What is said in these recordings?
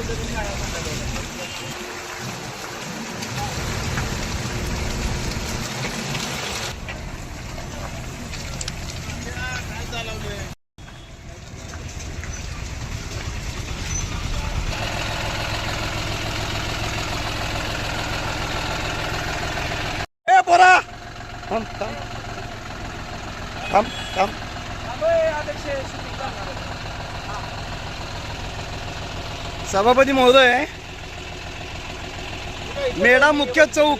पोरा थांब थांब थांब थांब सभापती महोदय, मेढा मुख्य चौक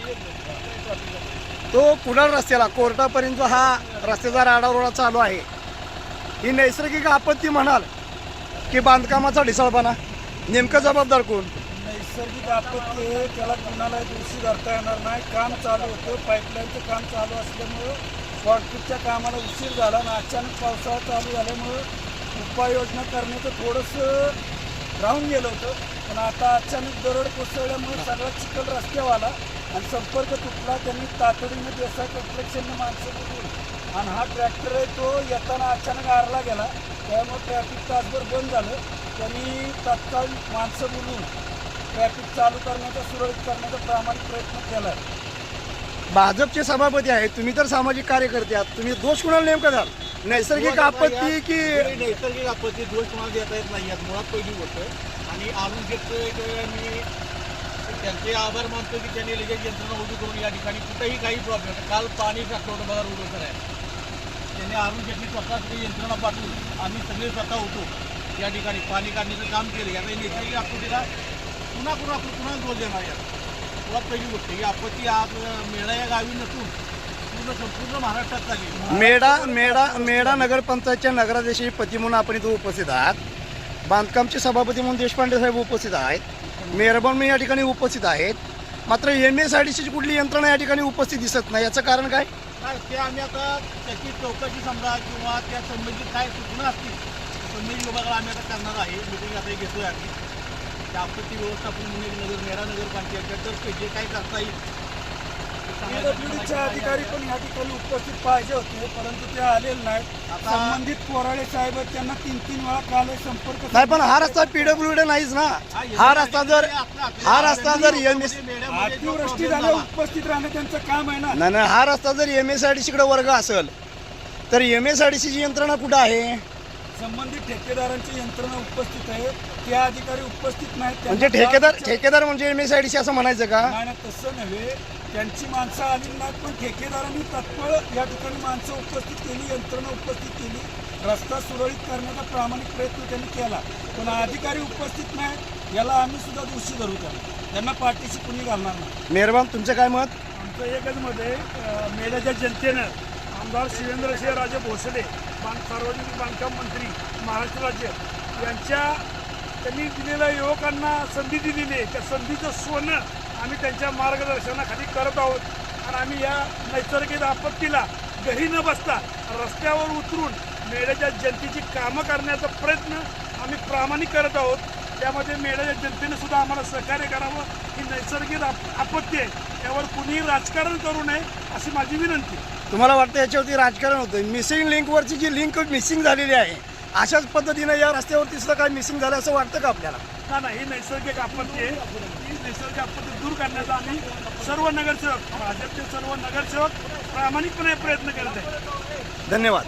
तो कुडाळ रस्त्याला कोर्टापर्यंत जो हा रस्त्याचा राडारोडा चालू आहे, ही नैसर्गिक आपत्ती म्हणाल की बांधकामाचा ढिसाळपणा? नेमकं जबाबदार कोण? नैसर्गिक आपत्ती आहे, त्याला कुणालाही दोषी धरता येणार नाही. काम चालू होतं, पाईपलाईनचं काम चालू असल्यामुळं शॉर्टपिटच्या कामाला उशीर झाला आणि अचानक पावसाळा चालू झाल्यामुळं उपाययोजना करण्याचं थोडंसं राहून गेलं होतं. पण आता अचानक दरड कोसळल्यामुळे सगळा चिखल रस्त्यावर आला आणि संपर्क तुटला. त्यांनी तातडीने देसाई कन्स्ट्रक्शनने माणसं बोलवली आणि हा ट्रॅक्टर आहे तो येताना अचानक आरला गेला, त्यामुळे ट्रॅफिक तासभर बंद झालं. त्यांनी तात्काळ माणसं बोलवून ट्रॅफिक चालू करण्याचा, सुरळीत करण्याचा प्रामाणिक प्रयत्न केला आहे. भाजपचे सभापती आहेत, तुम्ही तर सामाजिक कार्यकर्ते आहात, तुम्ही दोष कुणाला नेमका द्याल? नैसर्गिक आपत्ती की नैसर्गिक आपत्ती? दोष कोणाला देता येत नाही. यात मुळात पहिली गोष्ट आणि आणून घेतलं. मी त्यांचे आभार मानतो की त्यांनी लगेच यंत्रणा उभी करून या ठिकाणी कुठेही काही प्रॉब्लेम. काल पाणी टाकलं होतं बघा रोड करायला, त्यांनी आणून घेतली स्वतः यंत्रणा पाठवून आम्ही सगळे स्वतः होतो या ठिकाणी पाणी काढण्याचं काम केलं. आता नैसर्गिक आपत्तीला पुन्हा दोष देणार. यात मुळात पहिली गोष्ट ही आपत्ती आज मेढा या गावी नसून संपूर्ण महाराष्ट्रात झाली. मेढा नगरपंचायतच्या नगराध्यक्षी पती म्हणून आपण इथं उपस्थित आहात, बांधकामचे सभापती म्हणून देशपांडे साहेब उपस्थित आहेत, मेहरबान म्हणून या ठिकाणी उपस्थित आहेत, मात्र MSIDCची कुठली यंत्रणा या ठिकाणी उपस्थित दिसत नाही. याचं कारण काय? ते आम्ही आता त्याची चौकशी समजा किंवा त्या संबंधित काय सूचना असतील संबंधित विभागाला आम्ही आता करणार आहे. मिटिंग आता घेतोय आम्ही. त्या आपत्ती व्यवस्थापन म्हणून मेढा नगरपालिकेतर्फे जे काही करता येईल. PWDचे अधिकारी पण या ठिकाणी उपस्थित पाहिजे होते, परंतु ते आलेले नाहीत. संबंधित कोराळे साहेब त्यांना 3 वेळा काल संपर्क नाही, पण हा रस्ता PWD नाहीच ना. हा रस्ता जर अतिवृष्टी झाल्या उपस्थित राहणं त्यांचं काम आहे ना. नाही, हा रस्ता जर MSIDC कडे वर्ग असेल तर MSIDCची यंत्रणा कुठं आहे? संबंधित ठेकेदारांची यंत्रणा उपस्थित आहे, ते अधिकारी उपस्थित नाहीत. म्हणजे ठेकेदार म्हणजे MSIDC असं म्हणायचं का? नाही, तसं नव्हे. त्यांची माणसं आली नाहीत, पण ठेकेदारांनी तत्काळ या ठिकाणी माणसं उपस्थित केली, यंत्रणा उपस्थित केली, रस्ता सुरळीत करण्याचा प्रामाणिक प्रयत्न त्यांनी केला. पण अधिकारी उपस्थित नाही, याला आम्ही सुद्धा दोषी धरू. त्यांना पाठीशी कुणी घालणार नाही. मेहरबान, तुमचं काय मत? आमचं एकच मत आहे, मेढ्याच्या जनतेनं आमदार शिवेंद्रसिंहराजे भोसले, सार्वजनिक बांधकाम मंत्री महाराष्ट्र राज्य त्यांनी दिलेल्या युवकांना संधी दिलेली आहे. त्या संधीचं सोनं आम्ही त्यांच्या मार्गदर्शनाखाली करत आहोत आणि आम्ही या नैसर्गिक आपत्तीला घरी न बसता रस्त्यावर उतरून मेढ्याच्या जनतेची कामं करण्याचा प्रयत्न आम्ही प्रामाणिक करत आहोत. त्यामध्ये मेढ्याच्या जनतेने सुद्धा आम्हाला सहकार्य करावं. ही नैसर्गिक आपत्ती आहे, यावर कुणीही राजकारण करू नये अशी माझी विनंती. तुम्हाला वाटतं याच्यावरती राजकारण होतं? मिसिंग लिंकवरची जी लिंक मिसिंग झालेली आहे, अशाच पद्धतीनं या रस्त्यावरती सुद्धा काय मिसिंग झालं असं वाटतं का आपल्याला? नाही, ही नैसर्गिक आपत्ती आहे. ही नैसर्गिक आपत्ती दूर करण्याचा आम्ही सर्व नगरसेवक, भाजपचे सर्व नगरसेवक प्रामाणिकपणे प्रयत्न करत आहे. धन्यवाद.